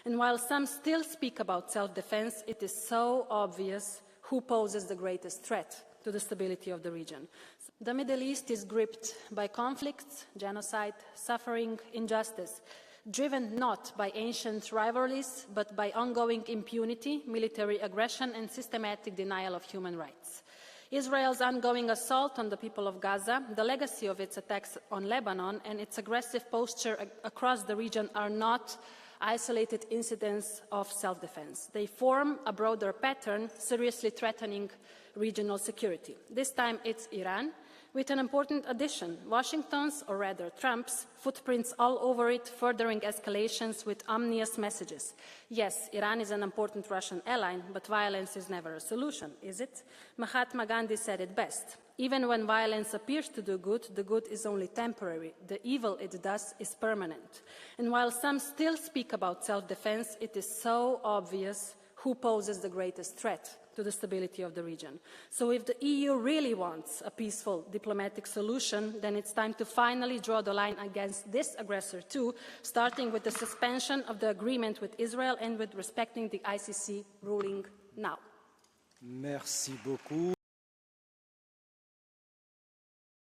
And while some still speak about self-defense, it is so obvious who poses the greatest threat to the stability of the region. The Middle East is gripped by conflicts, genocide, suffering, injustice, driven not by ancient rivalries, but by ongoing impunity, military aggression, and systematic denial of human rights. Israel's ongoing assault on the people of Gaza, the legacy of its attacks on Lebanon, and its aggressive posture across the region are not isolated incidents of self-defense. They form a broader pattern, seriously threatening regional security. This time it's Iran, with an important addition: Washington's, or rather Trump's, footprints all over it, furthering escalations with ominous messages. Yes, Iran is an important Russian ally, but violence is never a solution, is it? Mahatma Gandhi said it best: even when violence appears to do good, the good is only temporary. The evil it does is permanent. And while some still speak about self-defense, it is so obvious who poses the greatest threat to the stability of the region. So if the EU really wants a peaceful diplomatic solution, then it's time to finally draw the line against this aggressor too, starting with the suspension of the agreement with Israel and with respecting the ICC ruling now. Merci beaucoup.